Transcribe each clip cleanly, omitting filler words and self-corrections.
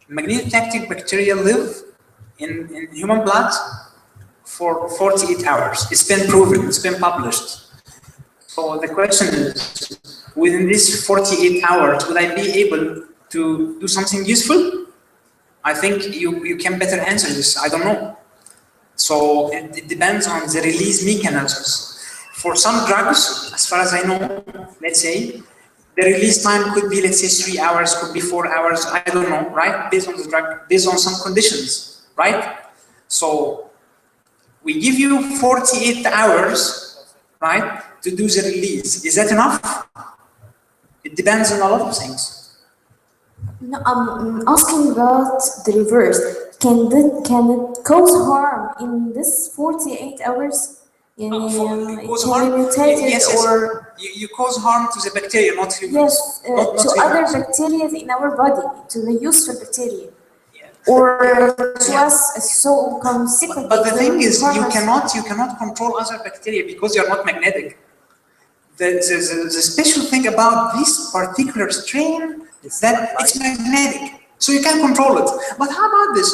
Magnetotactic bacteria live in human blood for 48 hours. It's been proven, it's been published. So the question is, within these 48 hours, will I be able to do something useful? I think you can better answer this, I don't know. So it depends on the release mechanisms. For some drugs, as far as I know, let's say, the release time could be, let's say, 3 hours, could be 4 hours, I don't know, right? Based on the drug, based on some conditions, right? So we give you 48 hours, right, to do the release. Is that enough? It depends on a lot of things. No, I'm asking about the reverse. Can it cause harm in this 48 hours? Can mutate it, yes, or you cause harm to the bacteria, not humans. Yes, not to other bacteria in our body, to the useful bacteria, or to us so consequently. But the thing is, you cannot control other bacteria because you are not magnetic. The special thing about this particular strain is that it's magnetic, so you can control it. But how about this?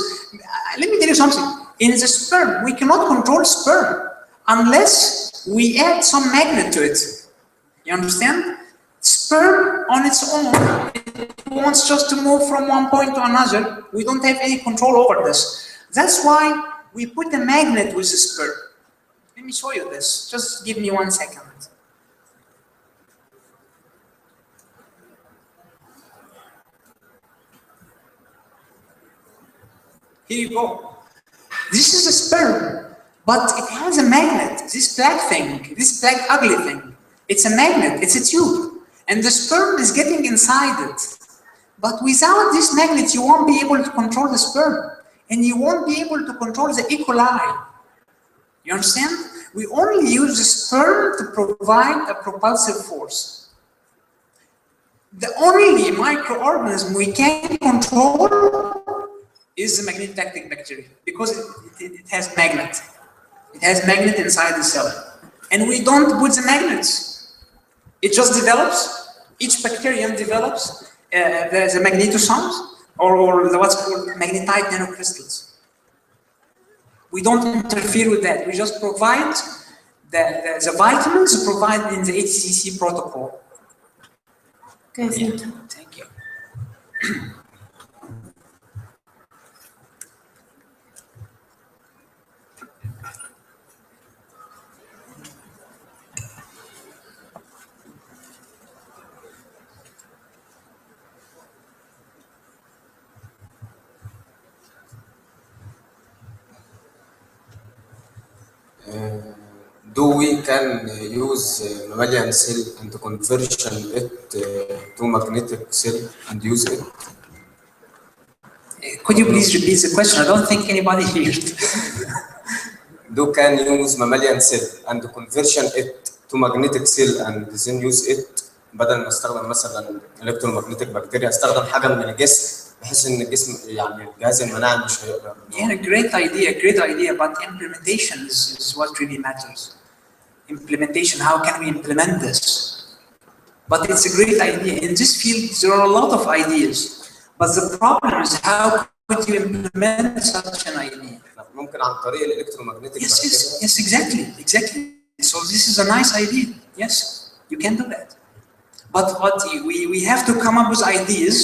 Let me tell you something. In the sperm, we cannot control sperm unless we add some magnet to it. You understand? Sperm on its own, it wants just to move from one point to another. We don't have any control over this. That's why we put a magnet with the sperm. Let me show you this. Just give me 1 second. Here you go. This is a sperm, but it has a magnet. This black thing, this black ugly thing, it's a magnet, it's a tube. And the sperm is getting inside it. But without this magnet, you won't be able to control the sperm. And you won't be able to control the E. coli. You understand? We only use the sperm to provide a propulsive force. The only microorganism we can control is the magnetotactic bacteria, because it has magnet. It has magnet inside the cell. And we don't put the magnets. It just develops, each bacterium develops the magnetosomes, or what's called magnetite nanocrystals. We don't interfere with that. We just provide the vitamins provided in the HCC protocol. Okay, thank you. Thank you. Do we can use mammalian cell and conversion it to magnetic cell and use it? Could you please repeat the question? I don't think anybody heard. Do can use mammalian cell and conversion it to magnetic cell and then use it بدل ما استخدم مثلا electromagnetic bacteria استخدم حاجه من الجسم بحيث ان الجسم يعني الجهاز المناعي مش هيقدر. Yeah, great idea, but implementation is what really matters. Implementation, how can we implement this? But it's a great idea. In this field, there are a lot of ideas, but the problem is how could you implement such an idea? ممكن عن طريق electromagnetic bacteria. Yes, exactly. So this is a nice idea. Yes, you can do that. But we have to come up with ideas,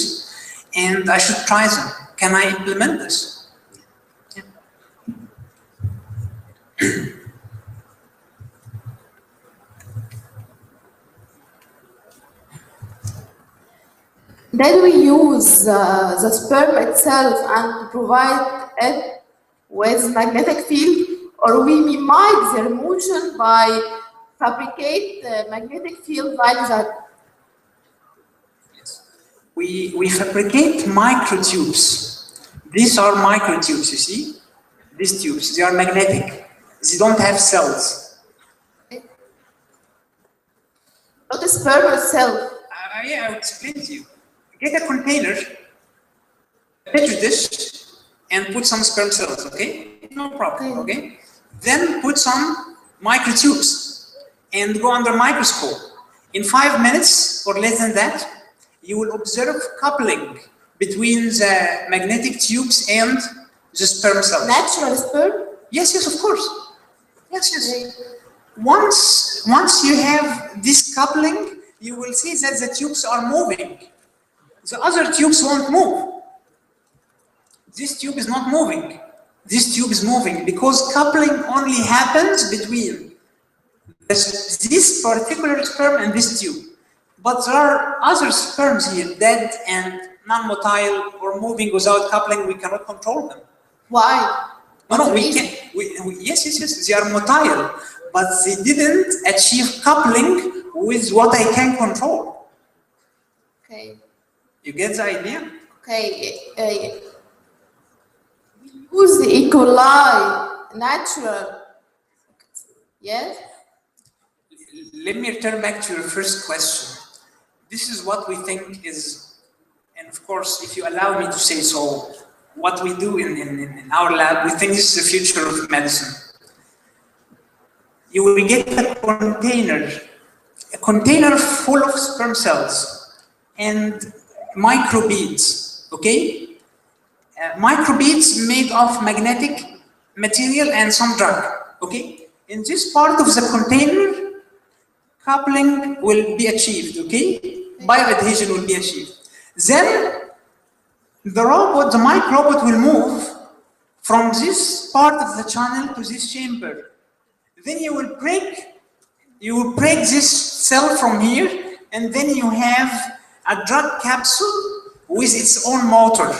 and I should try them. Can I implement this? Yeah. Then we use the sperm itself and provide it with magnetic field, or we mimic their motion by fabricate the magnetic field like that. Yes. We fabricate microtubes. These are microtubes, you see? These tubes, they are magnetic. They don't have cells. Not the sperm itself. Yeah, I'll explain to you. Get a container, a petri dish, and put some sperm cells, okay? No problem, okay? Then put some microtubes and go under microscope. In 5 minutes or less than that, you will observe coupling between the magnetic tubes and the sperm cells. Natural sperm? Yes, yes, of course. Yes, yes. Once you have this coupling, you will see that the tubes are moving. The other tubes won't move. This tube is not moving. This tube is moving because coupling only happens between this particular sperm and this tube. But there are other sperms here, dead and non-motile or moving without coupling. We cannot control them. Why? No, we can. Yes, they are motile, but they didn't achieve coupling with what I can control. Okay. You get the idea? Okay. We use the E. coli natural. Yes? Let me return back to your first question. This is what we think is, and of course, if you allow me to say so, what we do in our lab, we think this is the future of medicine. You will get a container full of sperm cells and microbeads, okay? Microbeads made of magnetic material and some drug, okay? In this part of the container, coupling will be achieved, okay? Bioadhesion will be achieved. Then the robot, the microbot will move from this part of the channel to this chamber. Then you will break this cell from here, and then you have a drug capsule with its own motor.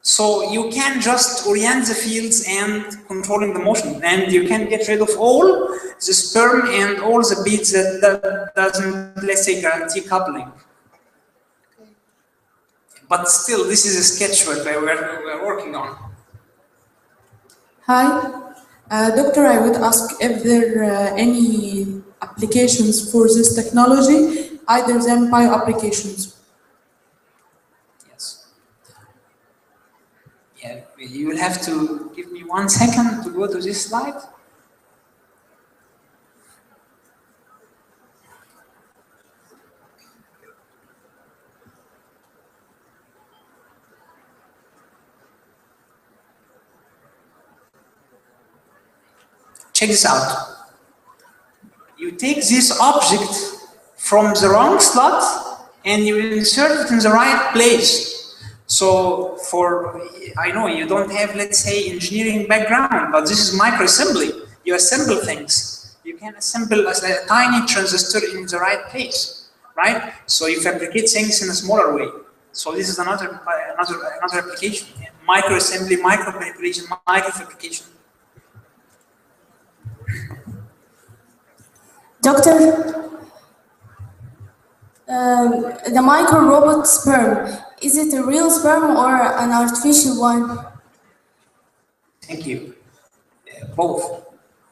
So you can just orient the fields and controlling the motion, and you can get rid of all the sperm and all the beads that doesn't, let's say, guarantee coupling. But still, this is a sketch what we're working on. Hi, Doctor, I would ask if there are any applications for this technology, either than bio applications. Yes. Yeah, you will have to give me 1 second to go to this slide. Check this out. You take this object from the wrong slot and you insert it in the right place. So I know you don't have, let's say, engineering background, but this is microassembly. You assemble things. You can assemble a tiny transistor in the right place, right? So you fabricate things in a smaller way. So this is another application. Microassembly, micromanipulation, microfabrication. Doctor, the micro robot sperm, is it a real sperm or an artificial one? Thank you. Both.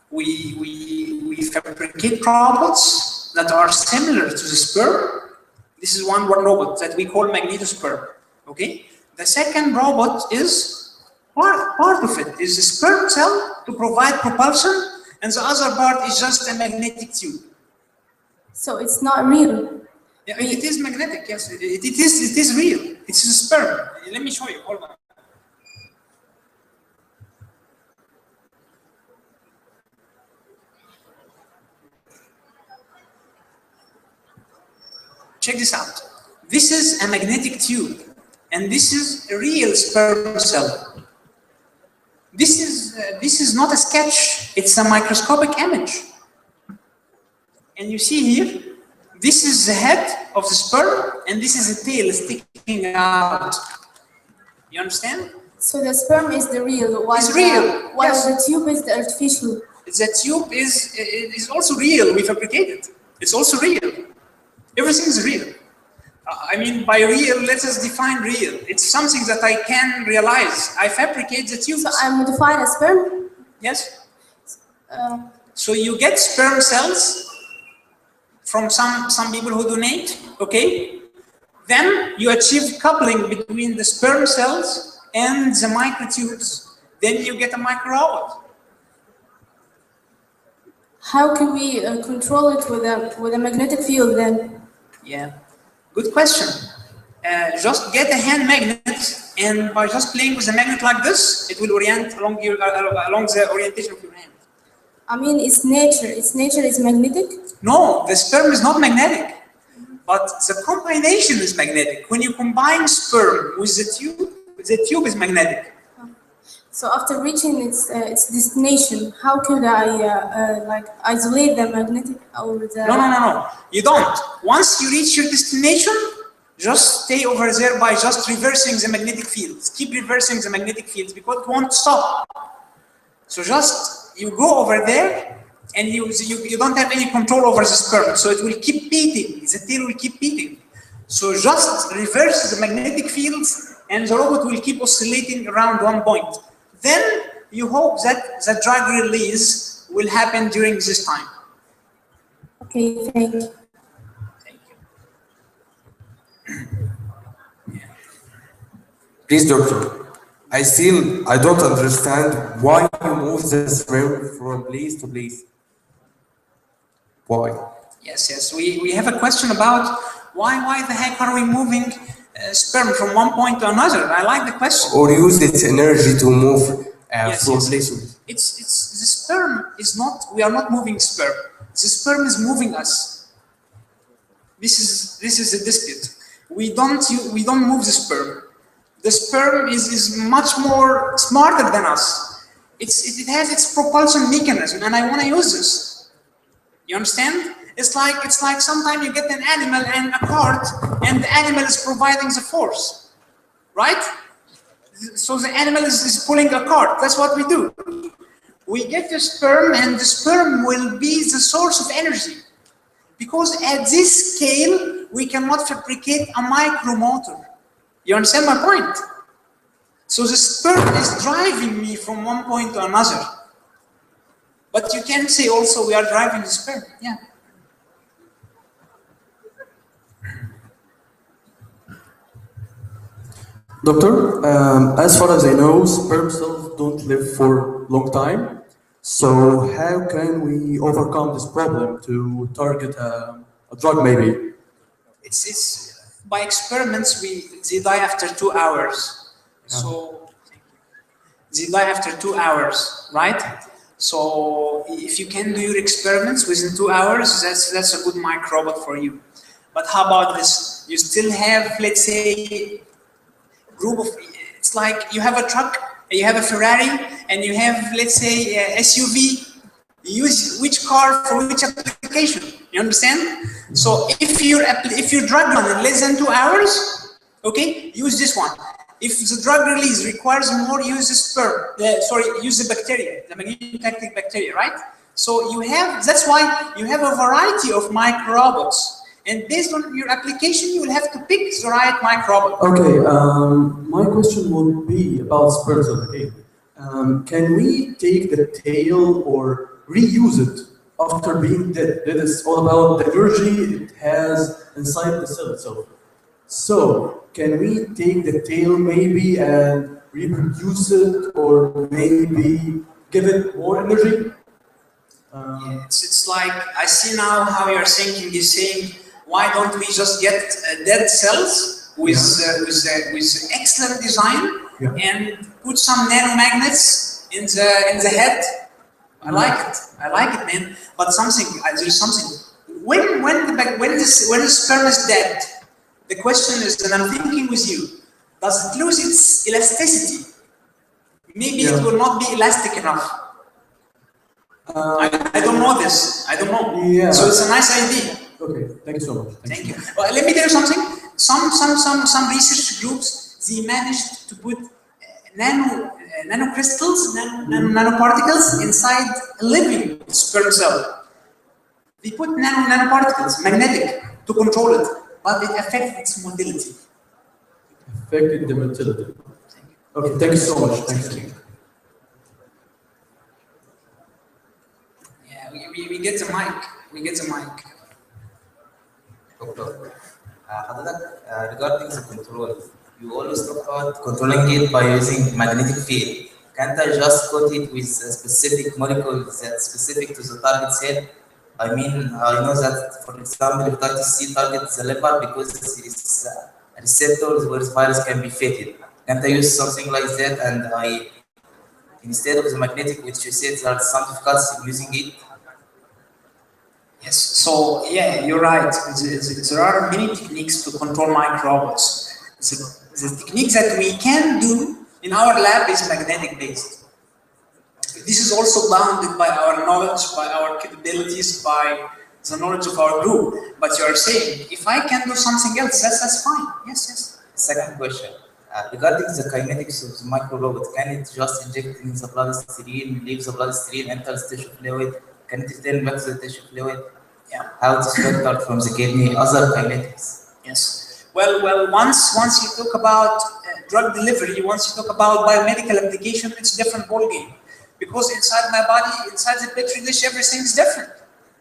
We fabricate robots that are similar to the sperm. This is one robot that we call magnetosperm. Okay. The second robot is part of it is the sperm cell to provide propulsion. And the other part is just a magnetic tube. So it's not real? Yeah, it is magnetic, yes. It is real. It's a sperm. Let me show you. Hold on. Check this out. This is a magnetic tube. And this is a real sperm cell. This is not a sketch, it's a microscopic image. And you see here, this is the head of the sperm and this is the tail sticking out. You understand? So the sperm is the real one. It's real. While yes. The tube is the artificial. The tube is also real, we fabricate it. It's also real. Everything is real. I mean, by real, let us define real. It's something that I can realize. I fabricate the tubes. So I modify a sperm? Yes. So you get sperm cells from some people who donate, okay? Then you achieve coupling between the sperm cells and the microtubes. Then you get a micro-robot. How can we control it with a magnetic field then? Yeah. Good question. just get a hand magnet, and by just playing with the magnet like this, it will orient along your along the orientation of your hand. I mean, it's nature. Its nature is magnetic. No, the sperm is not magnetic, but the combination is magnetic. When you combine sperm with the tube is magnetic. So after reaching its destination, how could I like isolate the magnetic or the? No. You don't. Once you reach your destination, just stay over there by just reversing the magnetic fields. Keep reversing the magnetic fields because it won't stop. So just you go over there, and you don't have any control over the sperm, so it will keep beating. The tail will keep beating. So just reverse the magnetic fields, and the robot will keep oscillating around one point. Then you hope that the drug release will happen during this time. Okay, thank you. Thank you. Please, doctor. I don't understand why you move the sperm from place to place. Why? Yes. We have a question about why the heck are we moving sperm from one point to another? I like the question. Or use its energy to move from place to place. It's the sperm is not. We are not moving sperm. The sperm is moving us. This is a dispute. We don't move the sperm. The sperm is much more smarter than us. It has its propulsion mechanism, and I want to use this. You understand? It's like sometimes you get an animal and a cart, and the animal is providing the force, right? So the animal is pulling a cart. That's what we do. We get the sperm, and the sperm will be the source of energy. Because at this scale, we cannot fabricate a micromotor. You understand my point? So the sperm is driving me from one point to another. But you can say also we are driving the sperm. Yeah. Doctor, as far as I know, sperm cells don't live for a long time. So how can we overcome this problem to target a drug maybe? It's by experiments they die after 2 hours. So they die after 2 hours, right? So if you can do your experiments within 2 hours, that's a good microbot for you. But how about this? You still have, let's say, group of, it's like you have a truck, you have a Ferrari, and you have, let's say, a SUV. You use which car for which application? You understand? So if your drug run in less than 2 hours, okay, use this one. If the drug release requires more, use the sperm. Use the bacteria, the magnetotactic bacteria, right? So that's why you have a variety of microrobots. And based on your application, you will have to pick the right microbot. Okay, my question would be about sperm cells again. Can we take the tail or reuse it after being dead? That is all about the energy it has inside the cell itself. So, can we take the tail maybe and reproduce it or maybe give it more energy? It's like, I see now how you're thinking. You're saying, why don't we just get dead cells with excellent design and put some nanomimagnets in the head? I like it, man. But there's something. When the sperm is dead, the question is, and I'm thinking with you, does it lose its elasticity? Maybe it will not be elastic enough. I don't know this. I don't know. Yeah. So it's a nice idea. Okay, thank you so much. Thank you. Well, let me tell you something. Some research groups, they managed to put nanocrystals, nanoparticles inside a living sperm cell. They put nanoparticles, magnetic, to control it, but it affected its motility. Affected the motility. Okay, thank you so much. Thank you. Yeah, we get the mic. We get the mic. Doctor, regarding the control, you always talk about controlling it by using magnetic field. Can't I just coat it with a specific molecule that's specific to the target cell? I mean, I know that, for example, hepatitis C targets the liver because it's receptors where the virus can be fitted. Can't I use something like that, and I, instead of the magnetic, which you said there are some difficulties in using it? Yes, so yeah, you're right. There are many techniques to control microbes. The techniques that we can do in our lab is magnetic based. This is also bounded by our knowledge, by our capabilities, by the knowledge of our group. But you are saying, if I can do something else, that's fine. Yes, yes. Second question. Regarding the kinetics of the microrobot, can it just inject in the bloodstream, leave the bloodstream, enter the tissue fluid? Can it return back to the tissue fluid? Yeah. How to filter from the kidney, other kinetics? Yes. Well, once you talk about drug delivery, once you talk about biomedical application, it's a different ballgame. Because inside my body, inside the petri dish, everything is different,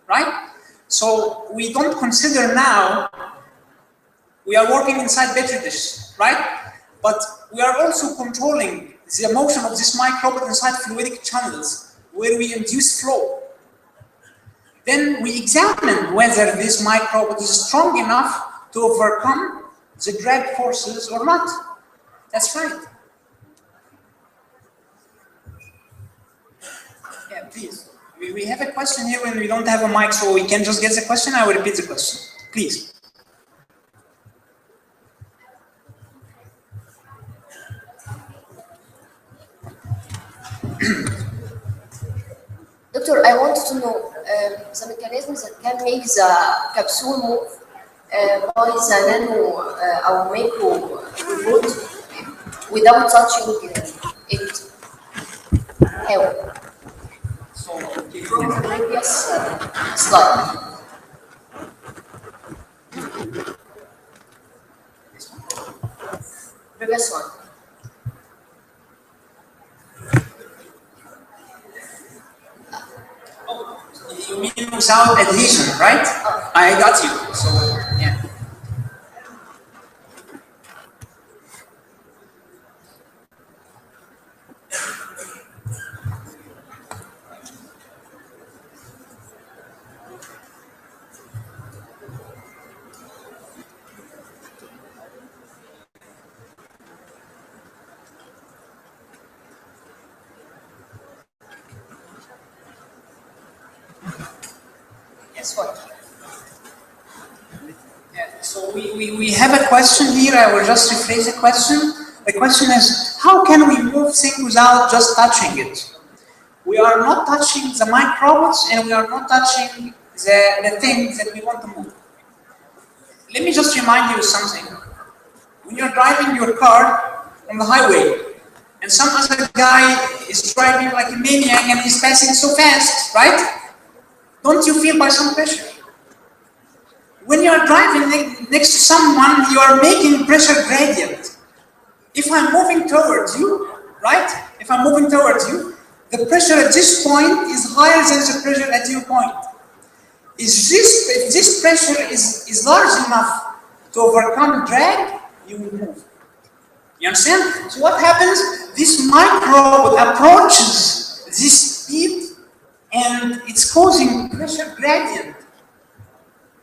right? So we don't consider now, we are working inside petri dish, right? But we are also controlling the motion of this microbe inside fluidic channels, where we induce flow. Then we examine whether this microbe is strong enough to overcome the drag forces or not. That's right. Yeah, please. We have a question here when we don't have a mic, so we can just get the question. I will repeat the question. Please. Doctor, I wanted to know the mechanisms that can make the capsule move by the nano or micro robot without touching it. How? So, From the previous slide. Previous one. You mean without adhesion, right? I got you. So, yeah. Yes, what? Yeah, so we have a question here. I will just rephrase the question. The question is, how can we move things without just touching it? We are not touching the microbes and we are not touching the things that we want to move. Let me just remind you something. When you're driving your car on the highway and some other guy is driving like a maniac and he's passing so fast, right? Don't you feel by some pressure? When you are driving next to someone, you are making pressure gradient. If I'm moving towards you, right? If I'm moving towards you, the pressure at this point is higher than the pressure at your point. If this pressure is large enough to overcome drag, you will move. You understand? So what happens? This microbe approaches this speed and it's causing pressure gradient.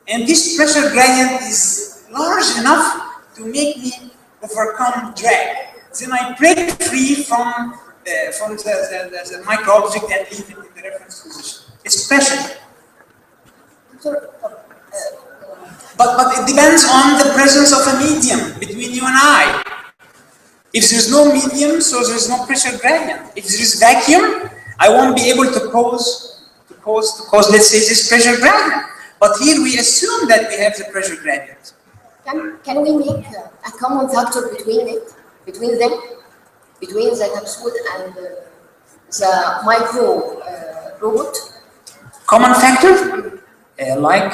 And this pressure gradient is large enough to make me overcome drag. Then I break free from the micro object and leave it in the reference position. It's pressure. But it depends on the presence of a medium between you and I. If there's no medium, so there's no pressure gradient. If there is vacuum, I won't be able to cause, let's say, this pressure gradient. But here we assume that we have the pressure gradient. Can we make a common factor between them, between the capsule and the micro robot? Common factor? Like?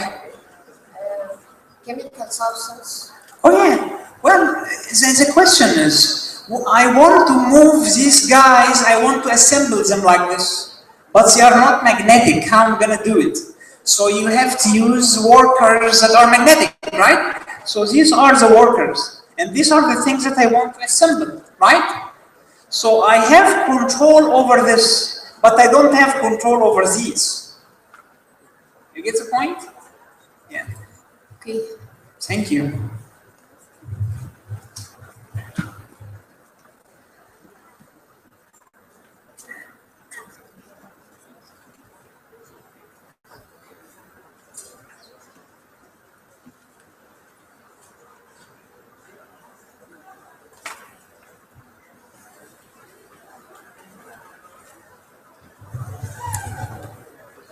Chemical substance. Oh yeah. Well, the question is, I want to move these guys, I want to assemble them like this, but they are not magnetic. How am I going to do it? So you have to use workers that are magnetic, right? So these are the workers, and these are the things that I want to assemble, right? So I have control over this, but I don't have control over these. You get the point? Yeah. Okay. Thank you.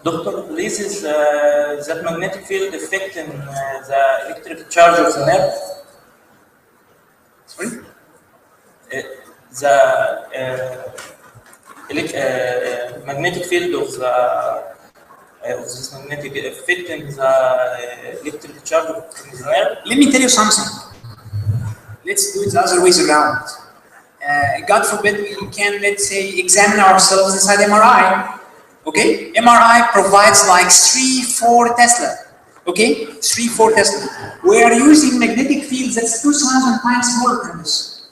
Doctor, this is that magnetic field affecting the electric charge of the nerve. Sorry? The magnetic field of this magnetic affecting the electric charge of the nerve. Let me tell you something. Let's do it the other ways around. God forbid we can, let's say, examine ourselves inside MRI. Okay? MRI provides like 3-4 Tesla. Okay? 3-4 Tesla. We are using magnetic fields that's 2,000 times smaller than this.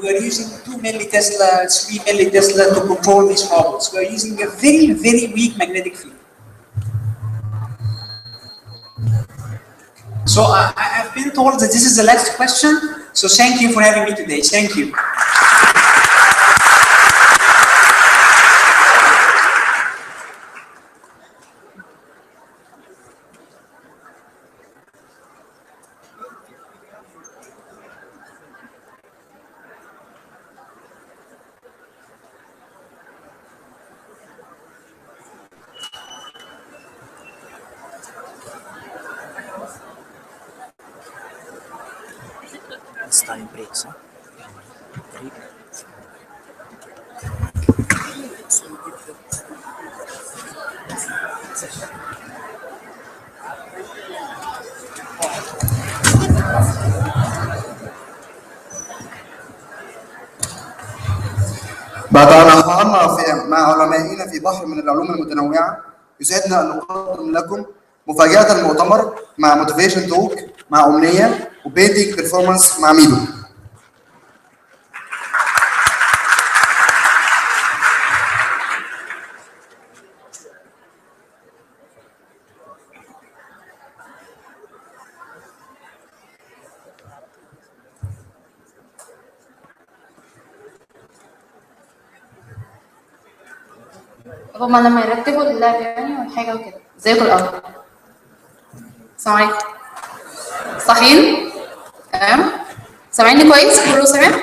We are using 2 millitesla, 3 millitesla to control these problems. We are using a very, very weak magnetic field. So I've been told that this is the last question. So thank you for having me today. Thank you. Time breaks, huh? Break. بعد أن أخضعنا مع علمائنا في بحر من العلوم المتنوعة، يسعدنا أن نقدم لكم مفاجأة المؤتمر مع موتيفيشن توك مع أمنية وبيديك بيرفورمانس مع ميدو. هما لما يرتبوا اللعب يعني والحاجه وكده زي كل الأول. السلام عليكم. صاحيين؟ تمام؟ سامعيني كويس؟ كله سامع؟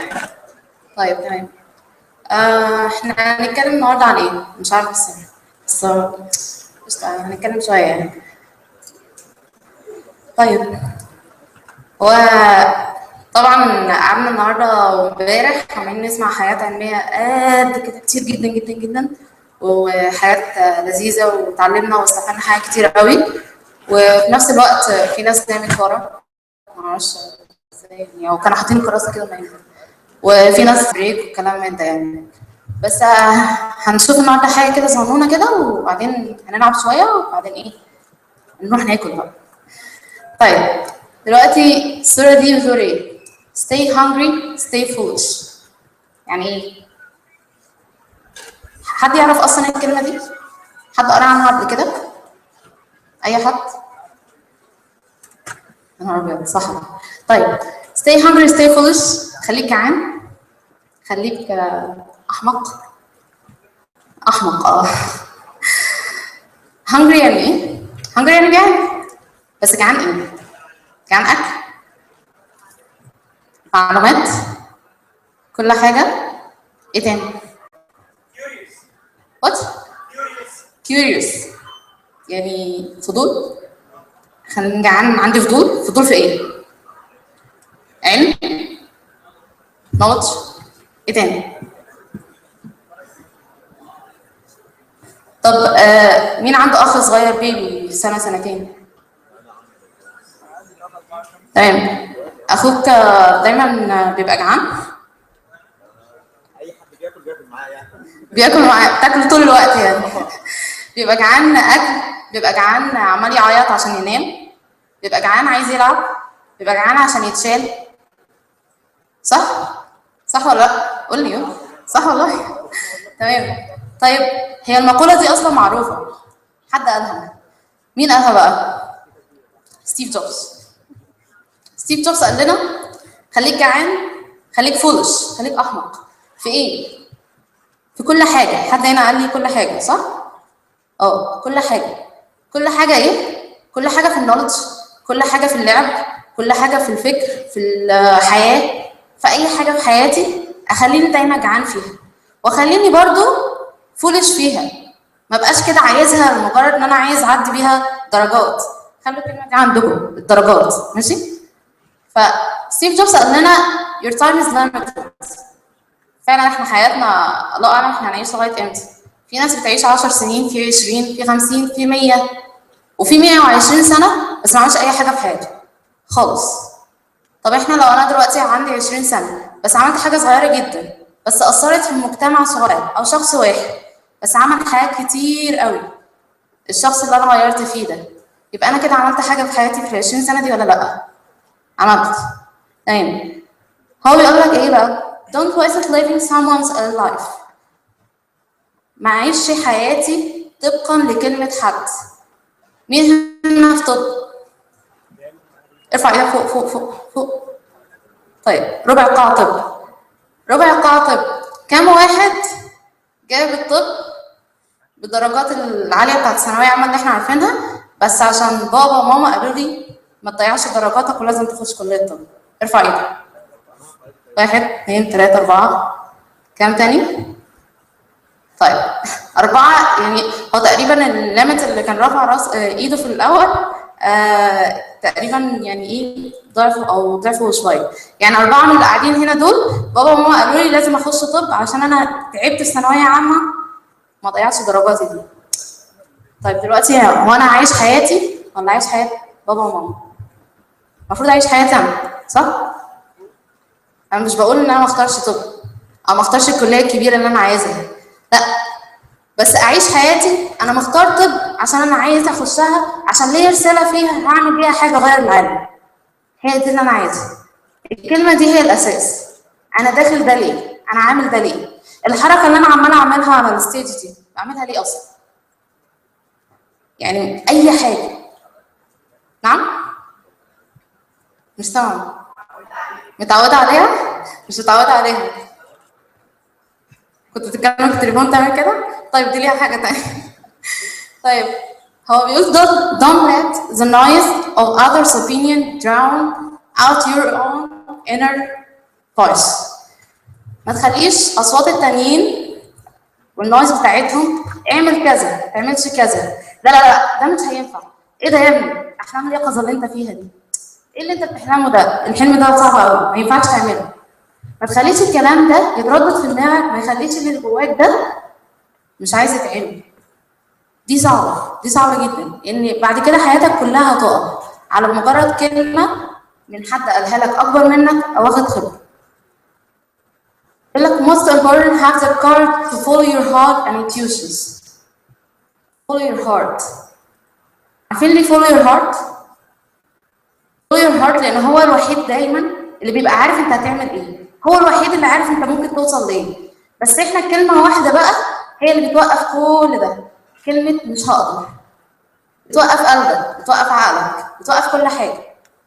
طيب تمام. احنا هنتكلم النهارده عن ايه؟ مش عارفه بس هنتكلم شويه يعني. طيب هو طبعا قعدنا النهارده وامبارح عمالين نسمع حاجات علميه قد كده كتير جدا جدا جدا، وحاجات لذيذه وتعلمنا واستفدنا حاجات كتير قوي، وفي نفس الوقت في ناس نامت ورا معرفش ازاي يعني، او كانوا حاطين كراسه كده نايمه، وفي ناس بريك وكلام من ده يعني. بس هنشوف النهارده حاجه كده صغنونه كده، وبعدين هنلعب شويه، وبعدين ايه نروح ناكل بقى. طيب دلوقتي الصوره دي بتقول ايه؟ stay hungry stay foolish. يعني ايه؟ حد يعرف اصلا الكلمه دي؟ حد قرا عنها قبل كده؟ اي حد؟ يا نهار ابيض صح. طيب stay hungry stay foolish، خليك جعان، خليك احمق. hungry يعني ايه؟ hungry يعني جعان، بس جعان ايه؟ جعان اكل، معلومات، كل حاجه. ايه تاني؟ what؟ curious يعني فضول. خليني جعان، عندي فضول. فضول في ايه؟ علم، knowledge. ايه تاني؟ طب مين عنده اخ صغير بيبي سنه سنتين؟ تمام. اخوك دايما بيبقى جعان؟ اي حد بياكل معاه يعني. بياكل معاه، تاكل طول الوقت يعني. بيبقى جعان اكل، بيبقى جعان عمال يعيط عشان ينام، بيبقى جعان عايز يلعب، بيبقى جعان عشان يتشال. صح؟ صح ولا لا؟ قول لي. صح والله. تمام. طيب هي المقولة دي أصلا معروفة، حد قالها. مين قالها بقى؟ ستيف جوبز. ستيف جوبز قال لنا خليك جعان، خليك فولش، خليك أحمق. في إيه؟ في كل حاجة. حد هنا قال لي كل حاجة، صح؟ كل حاجة. كل حاجة إيه؟ كل حاجة في النولج، كل حاجة في اللعب، كل حاجة في الفكر، في الحياة، في أي حاجة في حياتي أخليني دايما جعان فيها، وأخليني برضو فولش فيها. ما بقاش كده عايزها لمجرد ان انا عايز اعدي بيها درجات. خلوا الكلمه دي عندكم، الدرجات، ماشي؟ فستيف جوبز قال لنا your time is limited. فعلا احنا حياتنا الله اعلم احنا هنعيش لغايه امتى. في ناس بتعيش 10 سنين، في 20، في 50، في 100، وفي 120 سنه بس ما عملش اي حاجه في حياته خالص. طب احنا لو انا دلوقتي عندي 20 سنه بس عملت حاجه صغيره جدا بس اثرت في المجتمع صغير او شخص واحد بس عمل حاجات كتير قوي، الشخص اللي انا غيرت فيه ده، يبقى انا كده عملت حاجه في حياتي في ال 20 سنه دي ولا لا؟ عملت. تمام. هو بيقول لك ايه بقى؟ Don't waste living someone's life. ما اعيش حياتي طبقا لكلمه حد. مين هنا في طب؟ ارفع ايدك فوق فوق فوق فوق. طيب ربع قاعة طب. ربع قاعة طب، كام واحد جاب الطب بالدرجات العالية بتاعت الثانوية العامة اللي احنا عارفينها بس عشان بابا وماما قالوا لي ما تضيعش درجاتك ولازم تخش كلية طب؟ ارفع ايدك. 1 2 3 4. كام تاني؟ طيب 4. يعني هو تقريبا الليميت اللي كان رافع راس ايده في الأول تقريبا يعني ايه ضعفه او ضعفه شويه. يعني 4 من اللي قاعدين هنا دول بابا وماما قالوا لي لازم اخش طب عشان انا تعبت في ثانويه عامه ما ضيعتش درجاتي دي. طيب دلوقتي هو انا عايش حياتي ولا عايش حياه بابا وماما؟ المفروض اعيش حياتي انا، صح؟ انا مش بقول ان انا ما اختارش طب او ما اختارش الكليه الكبيره اللي انا عايزها، لا، بس اعيش حياتي انا مختار طب عشان انا عايز اخشها عشان ليا رساله فيها هعمل بيها حاجه غير العالم. هي دي اللي انا عايزها. الكلمه دي هي الاساس. انا داخل ده ليه؟ انا عامل ده ليه؟ الحركه اللي انا عماله اعملها على الستيج دي بعملها ليه اصلا؟ يعني اي حاجه. نعم؟ مش سامعه. متعوده عليها؟ مش متعوده عليها. كنت بتتكلم في التليفون تعمل كده؟ طيب دي ليها حاجه تانيه. طيب هو بيقول don't let the noise of others' opinion drown out your own inner voice. ما تخليش اصوات التانيين والنويز بتاعتهم اعمل كذا، ما تعملش كذا، لا لا لا ده مش هينفع. ايه ده يا ابني؟ احلام اليقظه اللي انت فيها دي. ايه اللي انت بتحلمه ده؟ الحلم ده صعب قوي، ما ينفعش تعمله. ما تخليش الكلام ده يتردد في دماغك، ما يخليش اللي جواك ده مش عايز يتعمل. دي صعبه، دي صعبه جدا، ان بعد كده حياتك كلها هتقف على مجرد كلمه من حد قالها لك اكبر منك او واخد خبره. يقول لك most important have the courage to follow your heart and intuitions. Follow your heart. عارفين ليه follow your heart؟ follow your heart لأن هو الوحيد دايما اللي بيبقى عارف أنت هتعمل إيه. هو الوحيد اللي عارف أنت ممكن توصل لإيه. بس إحنا كلمة واحدة بقى هي اللي بتوقف كل ده. كلمة مش هقدر. بتوقف قلبك، بتوقف عقلك، بتوقف كل حاجة.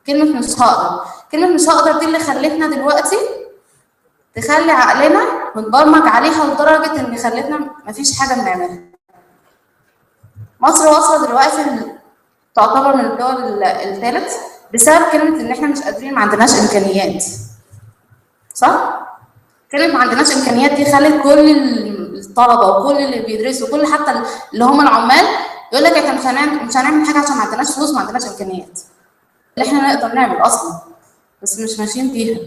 كلمة مش هقدر. كلمة مش هقدر دي اللي خلتنا دلوقتي تخلي عقلنا متبرمج عليها لدرجه ان خلتنا مفيش حاجه بنعملها. مصر واصله دلوقتي تعتبر من الدول الثالث بسبب كلمه ان احنا مش قادرين، ما عندناش امكانيات. صح؟ كلمه ما عندناش امكانيات دي خلت كل الطلبه وكل اللي بيدرسوا وكل حتى اللي هم العمال يقول لك احنا مش هنعمل حاجه عشان ما عندناش فلوس وما عندناش امكانيات. اللي احنا نقدر نعمل اصلا بس مش ماشيين بيها.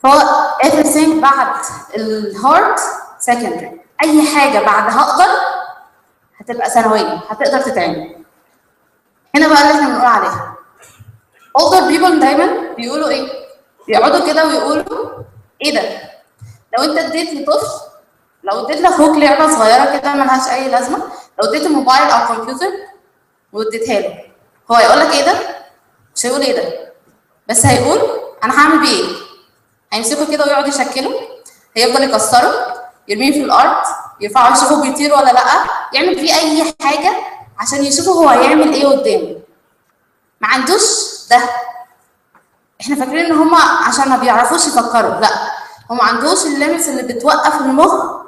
هو everything بعد الهارت secondary. اي حاجه بعد هقدر هتبقى ثانويه، هتقدر تتعمل. هنا بقى اللي احنا بنقول عليها older people دايما بيقولوا ايه؟ بيقعدوا كده ويقولوا ايه ده؟ لو انت اديت لطفل، لو اديت لاخوك لعبه صغيره كده ملهاش اي لازمه، لو اديته موبايل او كمبيوتر واديتها له، هو هيقول لك ايه ده؟ مش هيقول ايه ده، بس هيقول انا هعمل بيه ايه؟ هيمسكه كده ويقعد يشكله، هيفضل يكسره، يرميه في الارض، يرفعه يشوفه بيطير ولا لا، يعمل فيه اي حاجه عشان يشوفه هو هيعمل ايه قدامه. ما عندوش ده. احنا فاكرين ان هم عشان ما بيعرفوش يفكروا، لا، هم ما عندوش الليمتس اللي بتوقف المخ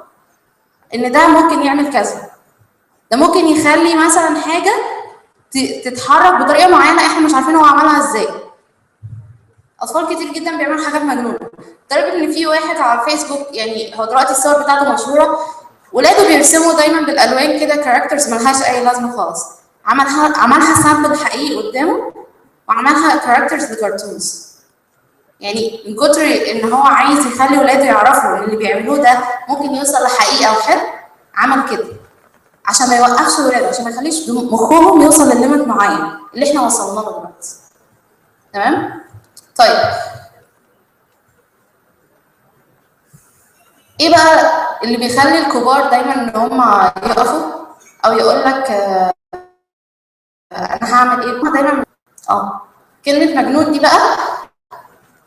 ان ده ممكن يعمل كذا، ده ممكن يخلي مثلا حاجه تتحرك بطريقه معينه احنا مش عارفين هو عملها ازاي. اطفال كتير جدا بيعملوا حاجات مجنونه، لدرجه ان في واحد على الفيسبوك، يعني هو دلوقتي الصور بتاعته مشهوره، ولاده بيرسموا دايما بالالوان كده كاركترز ملهاش اي لازمه خالص. عملها سامبل حقيقي قدامه وعملها كاركترز لكرتونز. يعني من كتر ان هو عايز يخلي ولاده يعرفوا ان اللي بيعملوه ده ممكن يوصل لحقيقه او حلم، عمل كده عشان ما يوقفش ولاده، عشان ما يخليش مخهم يوصل لليميت معين اللي احنا وصلنا له دلوقتي. تمام؟ طيب ايه بقى اللي بيخلي الكبار دايما ان هم يقفوا او يقول لك انا هعمل ايه؟ هم دايما كلمه مجنون دي بقى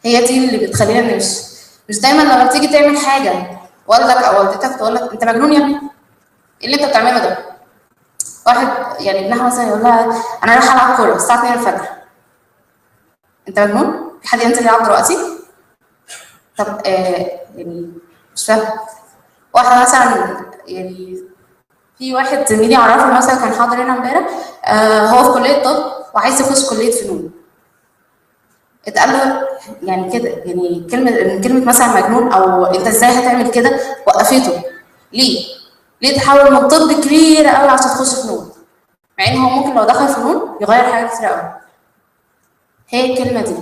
هي دي اللي بتخلينا نمشي. مش دايما لما بتيجي تعمل حاجه والدك او والدتك تقول لك انت مجنون يا ابني، ايه اللي انت بتعمله ده؟ واحد يعني ابنها مثلا يقول لها انا رايحه العب كوره الساعه 2 الفجر، انت مجنون؟ في حد ينزل يلعب دلوقتي؟ طب يعني مش فاهم. واحده مثلا يعني في واحد زميلي اعرفه مثلا كان حاضر هنا امبارح، هو في كليه طب وعايز يخش كليه فنون. اتقال له يعني كده، يعني كلمه مثلا مجنون او انت ازاي هتعمل كده وقفته. ليه تحول من طب كبير قوي عشان تخش فنون؟ مع ان هو ممكن لو دخل فنون يغير حاجات كتير قوي. هي الكلمه دي.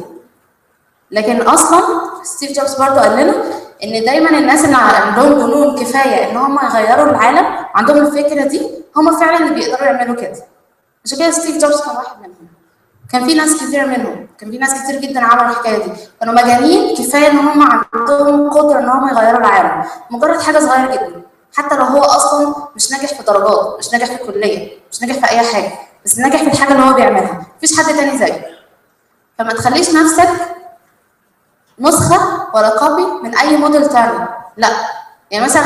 لكن اصلا ستيف جوبز برضه قال لنا ان دايما الناس اللي عندهم جنون كفايه ان هم يغيروا العالم، عندهم الفكره دي، هم فعلا اللي بيقدروا يعملوا كده. عشان كده ستيف جوبز كان واحد منهم. كان في ناس كتير منهم، كان في ناس كتير جدا عملوا الحكايه دي، كانوا مجانين كفايه ان هم عندهم قدره ان هم يغيروا العالم، مجرد حاجه صغيره جدا، حتى لو هو اصلا مش ناجح في درجات، مش ناجح في الكليه، مش ناجح في اي حاجه، بس ناجح في الحاجه اللي هو بيعملها، مفيش حد تاني زيه. فما تخليش نفسك نسخه ولا كوبي من اي موديل تاني، لا. يعني مثلا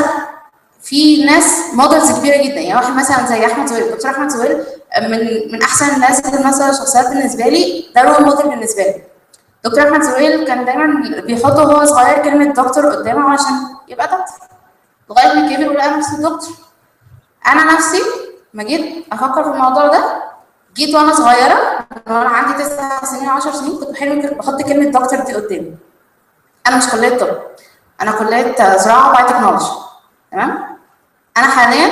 في ناس موديلز كبيره جدا، يعني واحد مثلا زي احمد زويل، دكتور احمد زويل من احسن الناس مثلا شخصيات بالنسبه لي، ده رول موديل بالنسبه لي. دكتور احمد زويل كان دايما بيحط وهو صغير كلمه دكتور قدامه عشان يبقى دكتور، لغايه ما كبر ولقى نفسه دكتور. انا نفسي ما جيت افكر في الموضوع ده، جيت وانا صغيره، وانا عندي 9 سنين 10 سنين كنت بحط كلمه دكتور دي قدامي. انا مش كليه طب، انا كليه زراعه وبايوتكنولوجي. تمام؟ انا حاليا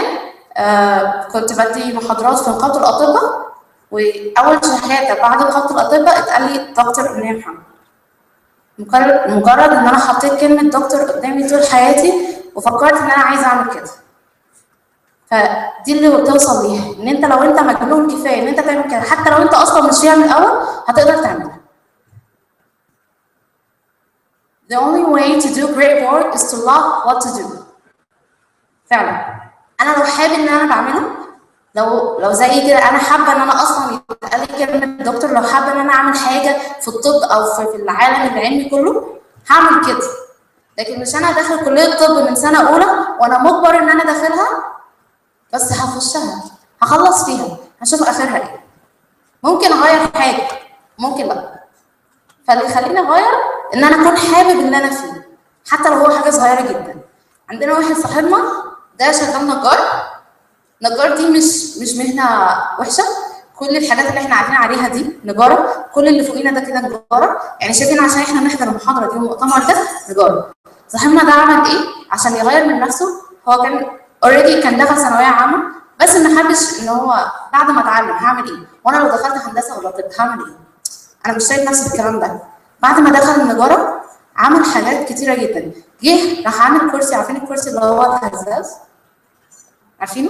كنت بدي محاضرات في نقابه الاطباء، واول شهاده بعد نقابه الاطباء اتقال لي دكتور امنيه محمد. مجرد ان انا حطيت كلمه دكتور قدامي طول حياتي وفكرت ان انا عايزه اعمل كده. فدي اللي بتوصل ليها، ان انت لو انت مجنون كفايه ان انت تعمل كده، حتى لو انت اصلا مش فيها من الاول هتقدر تعملها. The only way to do great work is to love what to do. فعلا انا لو حابب ان انا بعمله، لو زي كده انا حابه ان انا اصلا يتقال لي كلمه دكتور، لو حابه ان انا اعمل حاجه في الطب او في العالم العلمي كله هعمل كده. لكن مش انا داخل كليه طب من سنه اولى وانا مجبر ان انا داخلها بس هخشها هخلص فيها هشوف اخرها ايه. ممكن اغير حاجه، ممكن لا. فاللي يخليني اغير ان انا اكون حابب اللي انا فيه، حتى لو هو حاجه صغيره جدا. عندنا واحد صاحبنا ده شغال نجار دي مش مهنه وحشه، كل الحاجات اللي احنا قاعدين عليها دي نجاره، كل اللي فوقينا ده كده نجاره، يعني شايفين عشان احنا نحضر المحاضره دي والمؤتمر ده نجاره. صاحبنا ده عمل ايه عشان يغير من نفسه؟ هو كان اوريدي كان دخل ثانويه عامه، بس ما حبش ان هو بعد ما اتعلم هعمل ايه؟ وانا لو دخلت هندسه ولا طب هعمل ايه؟ انا مش شايف نفسي بالكلام ده. بعد ما دخل النجاره عمل حاجات كتيره جدا، جه راح عامل كرسي، عارفين الكرسي اللي هو الهزاز؟ عارفينه؟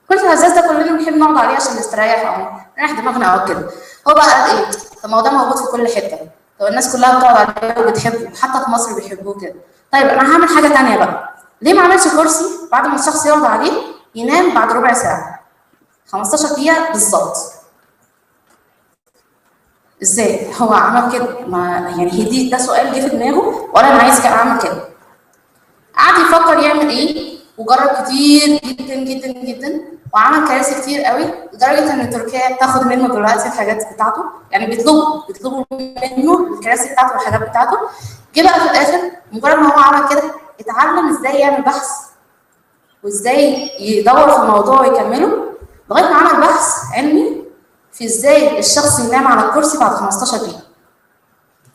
كرسي الهزاز ده كلنا بنحب نقعد عليه عشان نستريح او نريح دماغنا او كده. هو بقى قال ايه؟ طب ما هو ده موجود في كل حته، طب الناس كلها بتقعد عليه وبتحبه، حتى في مصر بيحبوه كده. طيب انا هعمل حاجه ثانيه بقى، ليه ما عملش كرسي بعد ما الشخص يقعد عليه ينام بعد ربع ساعه 15 دقيقه بالظبط؟ ازاي هو عمل كده؟ ما يعني هي ده سؤال جه في دماغه ولا انا عايز اعمل كده. قعد يفكر يعمل ايه وجرب كتير جدا جدا جدا، وعمل كراسي كتير قوي لدرجه ان تركيا بتاخد منه دلوقتي الحاجات بتاعته، يعني بيطلبوا منه الكراسي بتاعته والحاجات بتاعته. جه بقى في الاخر مجرد ما هو عمل كده اتعلم ازاي يعمل بحث وازاي يدور في الموضوع ويكمله، لغايه ما عمل بحث علمي في ازاي الشخص ينام على الكرسي بعد 15 دقيقه.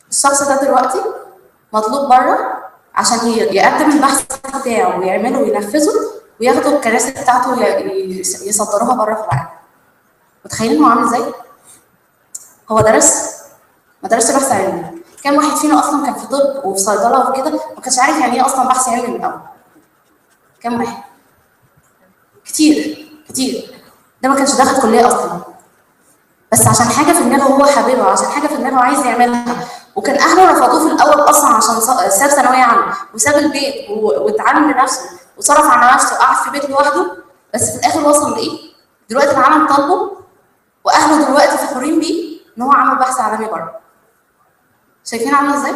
الشخص ده دلوقتي مطلوب بره عشان يقدم البحث بتاعه ويعمله وينفذه وياخدوا الكراسي بتاعته يصدروها بره في العالم. متخيلين هو عامل ازاي؟ هو ما درسش بحث علمي. كام واحد فينا اصلا كان في طب وفي صيدله وكده ما كانش عارف يعني ايه اصلا بحث علمي من الاول؟ كام واحد؟ كتير. ده ما كانش داخل كليه اصلا، بس عشان حاجه في دماغه هو حاببها، عشان حاجه في دماغه عايز يعملها. وكان اهله رفضوه في الاول اصلا عشان ساب ثانويه عامه وساب البيت واتعلم لنفسه وصرف على نفسه وقعد في بيت لوحده، بس في الاخر وصل لايه؟ دلوقتي العالم طالبه واهله دلوقتي فخورين بيه ان هو عمل بحث عالمي بره. شايفين عامله ازاي؟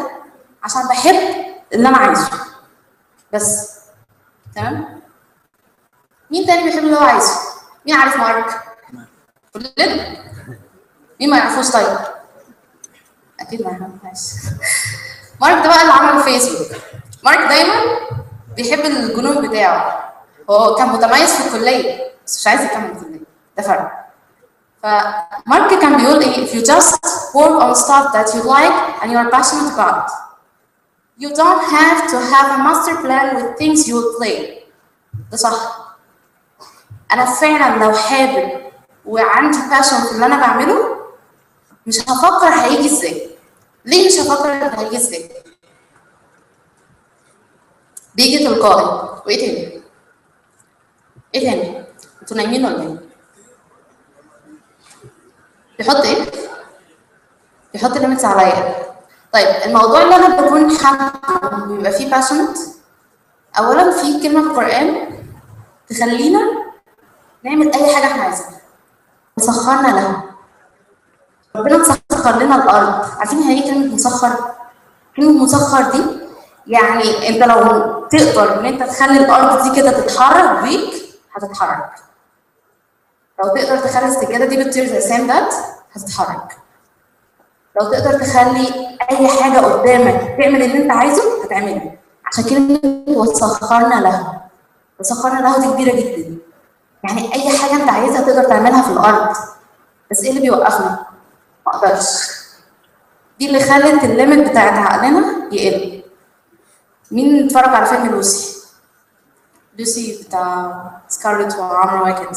عشان بحب اللي انا عايزه بس. تمام؟ مين تاني بيحب اللي هو عايزه؟ مين عارف مارك؟ كلنا. مين ما يعرفوش طيب؟ اكيد ما يعرفوش. مارك ده بقى اللي عمل فيسبوك. مارك دايما بيحب الجنون بتاعه. هو كان متميز في الكليه بس مش عايز يكمل الكليه، ده فرق. فمارك كان بيقول ايه؟ if you just work on stuff that you like and you are passionate about, you don't have to have a master plan with things you will play. ده صح. انا فعلا لو حابب وعندي passion في اللي انا بعمله مش هفكر هيجي ازاي. ليه مش هفكر هيجي ازاي؟ بيجي تلقائي. وايه تاني؟ ايه تاني؟ انتوا نايمين ولا ايه؟ بيحط ايه؟ بيحط ليميتس عليا. طيب الموضوع اللي انا بكون حابه بيبقى فيه باشنت. اولا في كلمه في القران تخلينا نعمل اي حاجه احنا عايزينها. وسخرنا له. ربنا مسخر لنا الارض. عارفين هي ايه كلمه مسخر؟ كلمه مسخر دي يعني انت لو تقدر ان انت تخلي الارض دي كده تتحرك بيك هتتحرك. لو تقدر تخلي السجاده دي بتطير زي سام دات هتتحرك. لو تقدر تخلي اي حاجه قدامك تعمل اللي انت عايزه هتعمله. عشان كده وسخرنا له. وسخرنا له دي كبيره جدا. يعني اي حاجه انت عايزها تقدر تعملها في الارض. بس ايه اللي بيوقفنا؟ ما اقدرش. دي اللي خلت الليمت بتاعت عقلنا يقل. مين اتفرج على فيلم لوسي؟ لوسي بتاع سكارلت وعمرو واكد.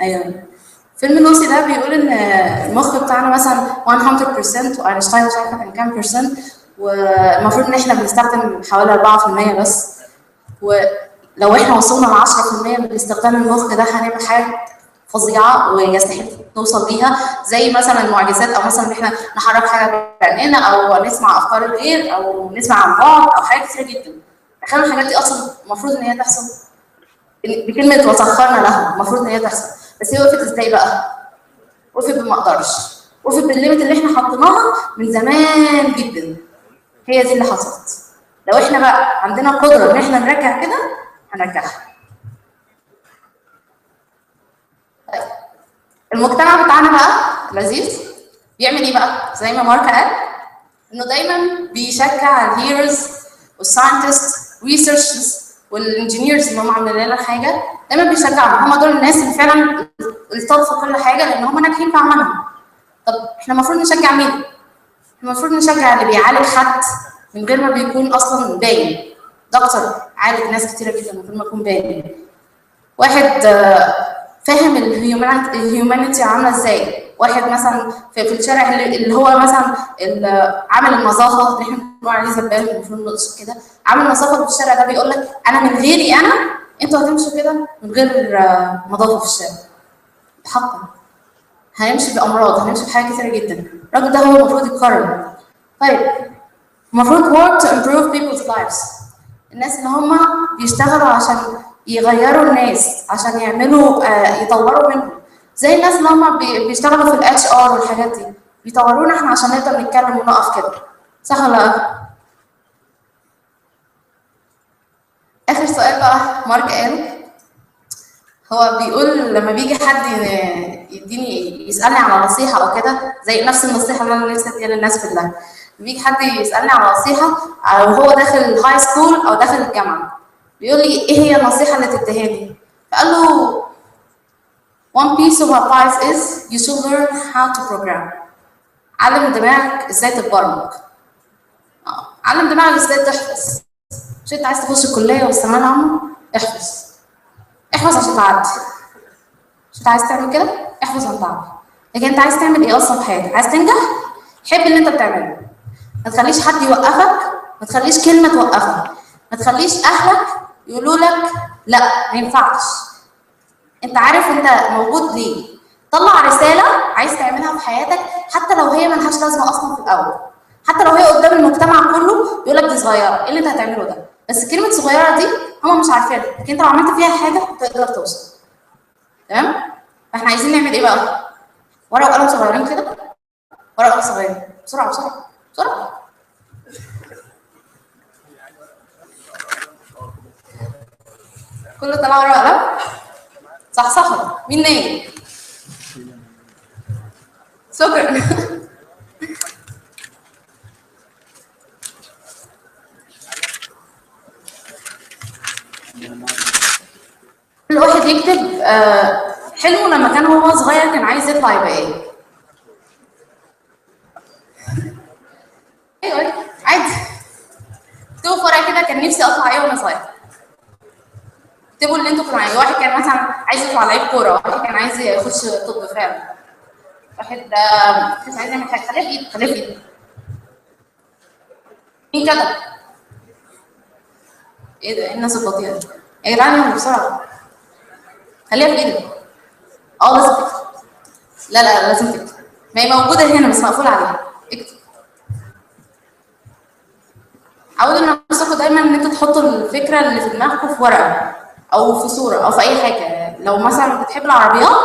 ايوه. فيلم لوسي ده بيقول ان المخ بتاعنا مثلا 100% واينشتاين مش عارفه كان كام %، والمفروض ان احنا بنستخدم حوالي 4% بس. ولو احنا وصلنا ل 10% من استخدام المخ ده هنعمل حاجه فظيعه ويستحيل نوصل ليها، زي مثلا المعجزات او مثلا ان احنا نحرك حاجه بعينينا او نسمع افكار الغير او نسمع عن بعض او حاجات كتير جدا. تخيلوا الحاجات دي اصلا المفروض ان هي تحصل بكلمه وسخرنا له، المفروض ان هي تحصل. بس هي وقفت ازاي بقى؟ وقفت بما اقدرش. وقفت بالليمت اللي احنا حطيناها من زمان جدا. هي دي اللي حصلت. لو احنا بقى عندنا قدره ان احنا نرجع كده هنرجعها. طيب المجتمع بتاعنا بقى لذيذ بيعمل ايه بقى؟ زي ما مارك قال انه دايما بيشجع الهيروز والساينتست ريسيرشرز والانجينيرز اللي هم عاملين لنا حاجه، دايما بيشجعهم. هم دول الناس اللي فعلا الطف في كل حاجه لان هم ناجحين في عملهم. طب احنا المفروض نشجع مين؟ احنا المفروض نشجع اللي بيعالج حد من غير ما بيكون اصلا باين. دكتور عالج ناس كتيره جدا من غير ما يكون باين. واحد فاهم الهيومانيتي عامله ازاي. واحد مثلا في الشارع اللي هو مثلا عامل النظافه اللي احنا بنقول عليه زبال، المفروض نقصد كده. عامل النظافه في الشارع ده بيقول لك انا من غيري انتوا هتمشوا كده من غير نظافه في الشارع. حقا هنمشي بامراض، هنمشي بحاجات كتيره جدا. الراجل ده هو المفروض يتكرم. طيب المفروض work to improve people's lives. الناس اللي هم بيشتغلوا عشان يغيروا الناس، عشان يعملوا يطوروا منهم، زي الناس اللي هم بيشتغلوا في الاتش ار والحاجات دي، بيطورونا احنا عشان نقدر نتكلم ونقف كده. صح ولا لا؟ اخر سؤال بقى مارك قاله، هو بيقول لما بيجي حد يديني يسالني على نصيحه او كده، زي نفس النصيحه اللي انا نفسي اديها للناس كلها. بيجي حد يسالني على نصيحه وهو داخل الهاي سكول او داخل الجامعه، بيقول لي ايه هي النصيحه اللي تديها لي؟ فقال له one piece of advice is you should learn how to program. علم دماغك ازاي تتبرمج. علم دماغك ازاي تحفظ. مش انت عايز تخش الكليه والثانويه العامه؟ احفظ. احفظ عشان تعدي. مش انت عايز تعمل كده؟ احفظ عشان تعدي. لكن انت عايز تعمل ايه اصلا في حياتك؟ عايز تنجح؟ حب اللي انت بتعمله. ما تخليش حد يوقفك، ما تخليش كلمه توقفك، ما تخليش اهلك يقولوا لك لا ما ينفعش. انت عارف انت موجود ليه. طلع رساله عايز تعملها في حياتك حتى لو هي ملهاش لازمه اصلا في الاول، حتى لو هي قدام المجتمع كله يقول لك دي صغيره، ايه اللي انت هتعمله ده؟ بس كلمه صغيره دي هم مش عارفينها، لكن انت لو عملت فيها حاجه تقدر توصل. تمام؟ فاحنا عايزين نعمل ايه بقى؟ ورقه وقلم صغيرين كده، ورقه وقلم صغيرين، بسرعه بسرعه بسرعه. كله طلع ورقه وقلم؟ صح مين نايم؟ شكرا. كل واحد يكتب حلمه لما كان هو صغير كان عايز يطلع يبقى ايه؟ ايوه عادي. اكتبوا في ورقه كده كان نفسي اطلع ايه وانا صغير. اكتبوا اللي انتوا كنتوا عايزين. واحد كان مثلا عايز يطلع لعيب كوره، واحد كان عايز يخش طب فعلا، واحد مش عايز يعمل حاجه. خليها في ايدك، خليها في ايدك. مين كتب؟ ايه ده؟ ايه الناس البطيئه دي؟ يا جدعان يلا بسرعه. خليها في ايدك. لازم تكتب. لا لازم تكتب. ما هي موجوده هنا بس مقفول عليها. اكتب. حاولوا ان نفسكم دايما ان انتوا تحطوا الفكره اللي في دماغكم في ورقه او في صوره او في اي حاجه. لو مثلا بتحب العربيات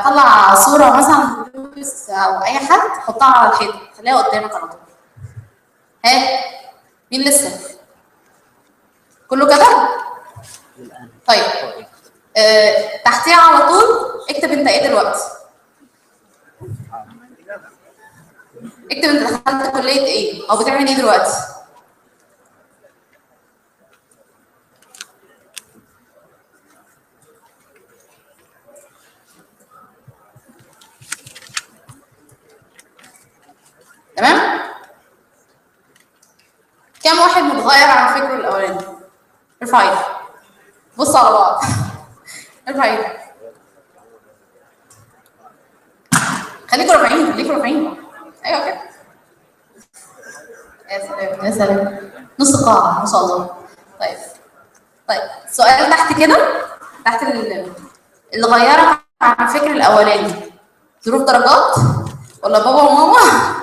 طلع صوره مثلا لويس او اي حد حطها على الحيطه، خليها قدامك على طول. ها مين لسه؟ كله كتب؟ طيب تحتيها على طول اكتب انت ايه دلوقتي. اكتب انت دخلت كليه ايه او بتعمل ايه دلوقتي. تمام؟ كم واحد متغير عن فكره الاولاني؟ ارفع ايدك. بصوا على بعض. ارفع ايدك. خليكوا رافعين. ايوه كده. يا سلام. نص قاعه ما شاء الله. طيب سؤال تحت كده، تحت اللي غيرك عن فكر الاولاني. ظروف درجات ولا بابا وماما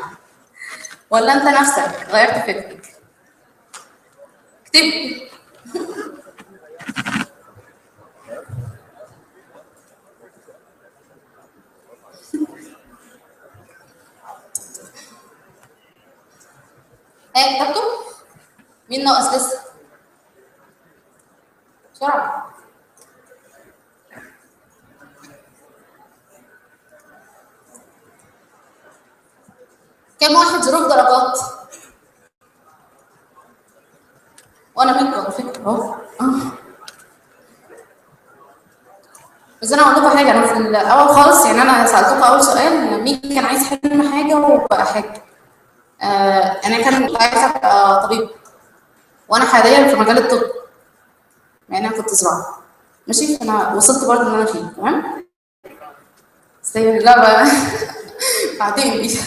ولا انت نفسك غيرت فكرك؟ اكتب. كتبتوا؟ مين ناقص لسه؟ بسرعه. كم واحد ظروف درجات؟ وانا منكم على فكره اهو. بس انا اقول لكم حاجه، انا في الاول خالص يعني انا سالتكم اول سؤال مين كان عايز حلم حاجه وبقى حاجه. انا كان عايزه ابقى طبيب، وانا حاليا في مجال الطب مع ان انا كنت زراعه. ماشي، فانا وصلت برضه اللي انا فيه. تمام؟ لا بقى بعدين دي.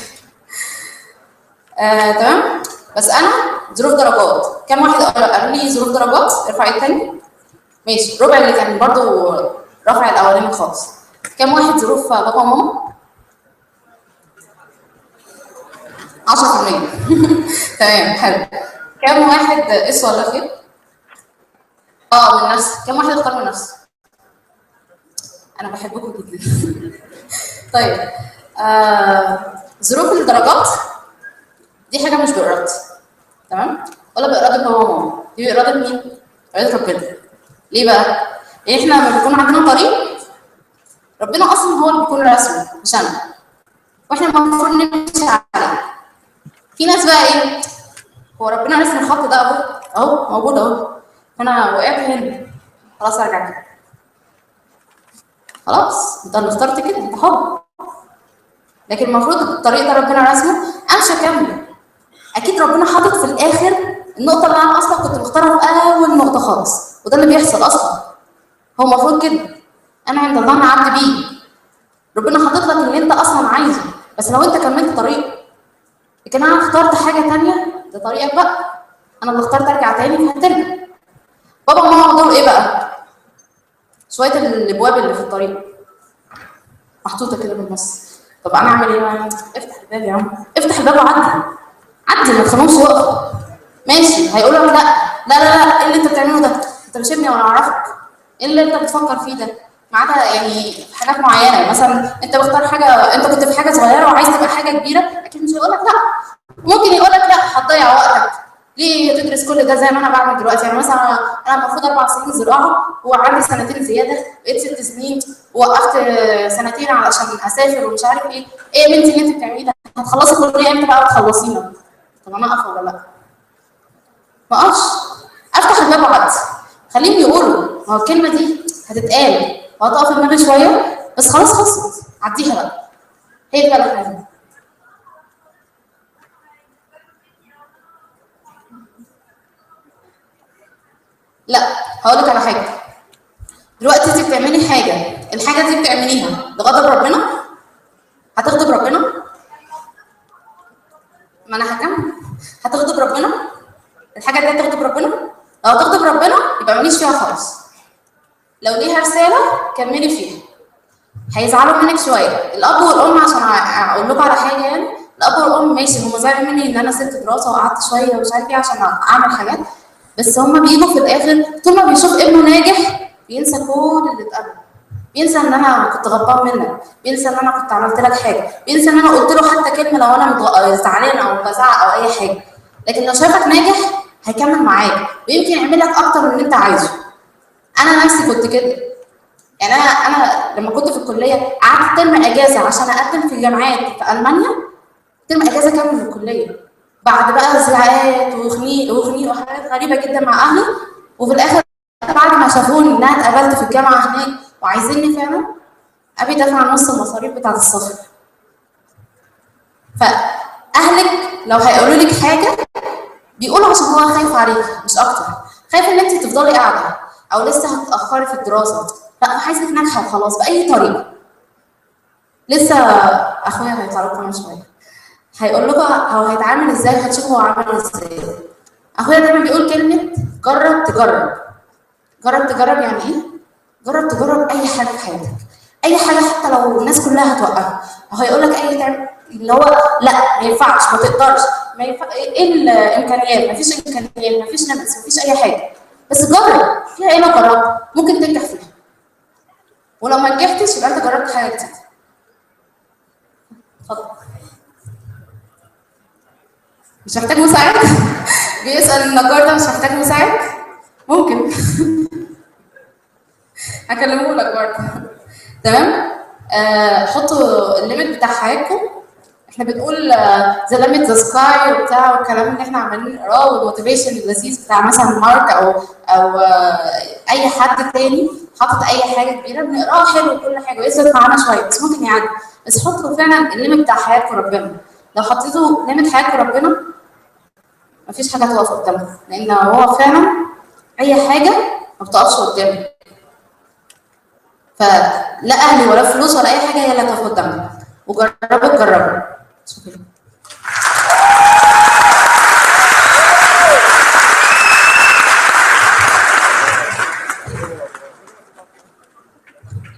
تمام؟ بس انا ظروف درجات. كم واحد قالوا لي ظروف درجات؟ ارفع ايد تاني. ماشي، ربع اللي كان برضه رافع الاولاني خالص. كم واحد ظروف بابا وماما؟ 10%. تمام حلو. كم واحد اسوء ولا خير؟ من نفسي. كم واحد اختار من نفسه؟ انا بحبكم جدا. طيب ظروف الدرجات دي حاجه مش بارادتي، تمام؟ ولا باراده بابا وماما، دي باراده مين؟ باراده ربنا. ليه بقى؟ يعني احنا لما بيكون عندنا طريق ربنا اصلا هو اللي بيكون راسمه مش انا، واحنا المفروض نمشي عليه. في ناس بقى ايه؟ هو ربنا رسم الخط ده اهو موجود اهو، فانا وقعت هنا خلاص ارجع كده. خلاص انت اللي اخترت كده، انت حر. لكن المفروض الطريق ده ربنا رسمه امشي اكمل. اكيد ربنا حاطط في الاخر النقطه اللي انا اصلا كنت مختارها في اول نقطه خالص، وده اللي بيحصل اصلا. هو المفروض كده، انا عند ظن عبد بيه. ربنا حاطط لك اللي انت اصلا عايزه، بس لو انت كملت طريق. لكن انا اخترت حاجه ثانيه، ده طريقك بقى. انا اللي اخترت ارجع تاني فهترجع. بابا وماما دول ايه بقى؟ شويه الابواب اللي في الطريق محطوطه كده بالنص. طب انا اعمل ايه بقى؟ افتح الباب يا عم، افتح الباب وعدي. عدي، ما تخلوهمش يقف. ماشي، هيقول لك لا لا لا لا، ايه اللي انت بتعمله ده؟ انت مش ابني وانا اعرفك. ايه اللي انت بتفكر فيه ده؟ ما عدا يعني في حاجات معينه، مثلا انت بختار حاجه، انت كنت في حاجه صغيره وعايز تبقى حاجه كبيره، اكيد مش هيقول لك لا. ممكن يقول لك لا، هتضيع وقتك. ليه تدرس كل ده زي ما انا بعمل دلوقتي؟ يعني مثلا انا المفروض 4 سنين زراعه، وعندي سنتين زياده، بقيت 6 سنين، ووقفت سنتين علشان اسافر ومش عارف ايه. ايه يا بنتي اللي انت بتعمليه ده؟ هتخلصي الكليه امتى بقى وتخلصينا؟ طب انا اقف ولا لا؟ ما اقفش، افتح الباب وعدي. خليهم يقولوا، ما هو الكلمه دي هتتقال وهتقف في دماغي شويه، بس خلاص خلصت، عديها بقى. هي دي بقى الحاجه. لا، هقول لك على حاجه. دلوقتي انت بتعملي حاجه، الحاجه دي بتعمليها لغضب ربنا؟ هتغضب ربنا؟ ما انا هكمل. هتغضب ربنا؟ الحاجه دي هتغضب ربنا؟ لو هتغضب ربنا يبقى ماليش فيها خالص. لو ليها رساله كملي فيها. هيزعلوا منك شويه الاب والام، عشان اقول لكم على حاجه. يعني الاب والام ماشي، هم زعلوا مني ان انا سبت دراسه وقعدت شويه ومش عارف ايه عشان اعمل حاجات، بس هم بيجوا في الاخر طول ما بيشوف ابنه ناجح بينسى كل اللي اتقبل. بينسى ان انا كنت غلطان منك، بينسى ان انا كنت عملت لك حاجه، بينسى ان انا قلت له حتى كلمه لو انا زعلان او بزعق او اي حاجه. لكن لو شافك ناجح هيكمل معاك، ويمكن يعمل لك اكتر من اللي انت عايزه. انا نفسي كنت كده. يعني انا لما كنت في الكليه قعدت ترم اجازه عشان اقدم في جامعات في المانيا. ترم اجازه كامل في الكليه، بعد بقى زعاقات وخنيق وحاجات غريبه جدا مع اهلي. وفي الاخر بعد ما شافوني ان انا اتقبلت في الجامعه هناك وعايزيني فعلا، ابي دفع نص المصاريف بتاعه السفر. فاهلك لو هيقولوا لك حاجه بيقولوا عشان هو خايف عليك مش اكتر. خايف ان انت تفضلي قاعده او لسه هتتاخري في الدراسه. لا، هو عايزك ناجحه وخلاص باي طريقه. لسه اخويا هيطلع لكم كمان شويه، هيقول لكم هو هيتعامل ازاي، هتشوفوا هو عامل ازاي. اخويا دايما بيقول كلمه جرب تجرب. جرب تجرب يعني ايه؟ جرب تجرب اي حاجه في حياتك، اي حاجه حتى لو الناس كلها هتوقفها. هو هيقول لك اي تعمل اللي هو لا ما ينفعش، ما تقدرش، ما ينفع. ايه الامكانيات؟ ما فيش امكانيات، ما فيش نفس، ما فيش اي حاجه. بس جرب فيها ايه؟ لو جربت ممكن تنجح فيها، ولو ما نجحتش يبقى انت جربت حاجه جديده. اتفضل. مش محتاج مساعد؟ بيسأل النجار ده مش محتاج مساعد؟ ممكن. هكلمه لك برضه. تمام؟ حطوا الليميت بتاع حياتكم. احنا بنقول ذا ليميت ذا سكاي وبتاع والكلام اللي احنا عمالين نقراه، والموتيفيشن اللذيذ بتاع مثلا مارك او اي حد تاني حاطط اي حاجه كبيره بنقراه حلو وكل حاجه ويثبت معانا شويه، بس ممكن يعدي. بس حطوا فعلا الليميت بتاع حياتكم ربنا. لو حطيتوا ليميت حياتكم ربنا مفيش حاجه تقف قدامكم، لان هو فعلا اي حاجه ما بتقفش قدامك. فلا اهلي ولا فلوس ولا اي حاجه هي اللي هتقف قدامك. وجربوا تجربوا. شكرا.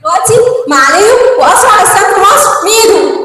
دلوقتي معاليهم واسرع رسام في مصر ميدو.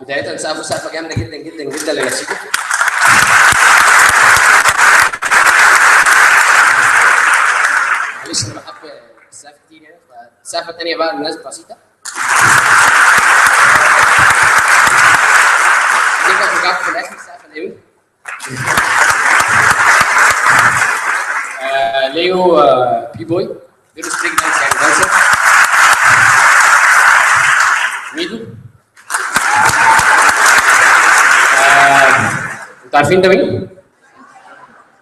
بداية سقفوا سقفة جامدة جدا جدا جدا لنفسكم. معلش أنا بحب السقف كتير يعني، فالسقفة التانية بقى للناس بتوع سيتا. نبدأ نرجعكم في الآخر السقفة اليمين. ليو بي بوي بيرو ستريك دانس يعني دانسر. ميدو انتوا عارفين ده مين؟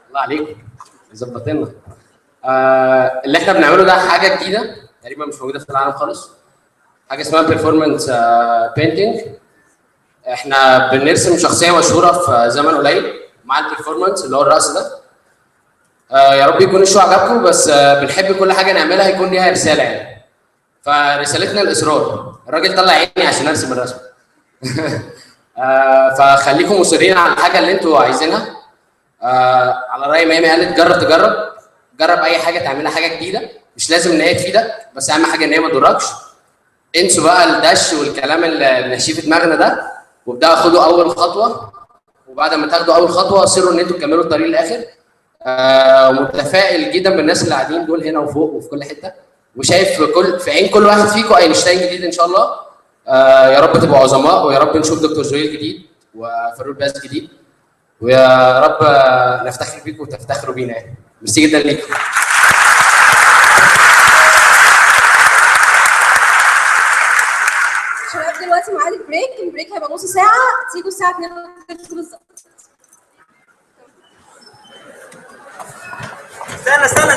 الله عليكم ظبطنا. اللي احنا بنعمله ده حاجه جديده تقريبا مش موجوده في العالم خالص، حاجه اسمها بيرفورمانس بينتنج. احنا بنرسم شخصيه مشهوره في زمن قليل مع البيرفورمانس اللي هو الرقص ده. يا رب يكون الشو عجبكم، بس بنحب كل حاجه نعملها يكون ليها رساله يعني. فرسالتنا الاصرار، الراجل طلع عيني عشان ارسم الرسم. فخليكم مصرين على الحاجه اللي انتوا عايزينها. على راي ما قالت جرب تجرب، جرب اي حاجه تعملها حاجه جديده، مش لازم ان هي تفيدك بس اهم حاجه ان هي ما تضركش. انسوا بقى الدش والكلام اللي ماشي في دماغنا ده، وابداوا خدوا اول خطوه، وبعد ما تاخدوا اول خطوه اصروا ان انتوا تكملوا الطريق للاخر. متفائل جدا بالناس اللي قاعدين دول هنا وفوق وفي كل حته، وشايف في عين كل واحد فيكم اينشتاين جديد ان شاء الله. يا رب تبقوا عظماء، ويا رب نشوف دكتور زويل جديد وفاروق باز جديد، ويا رب نفتخر بيكم وتفتخروا بينا يعني. ميرسي جدا ليكم. شباب دلوقتي ميعاد البريك هيبقى نص ساعة، تيجوا الساعة 2 بالظبط. استنى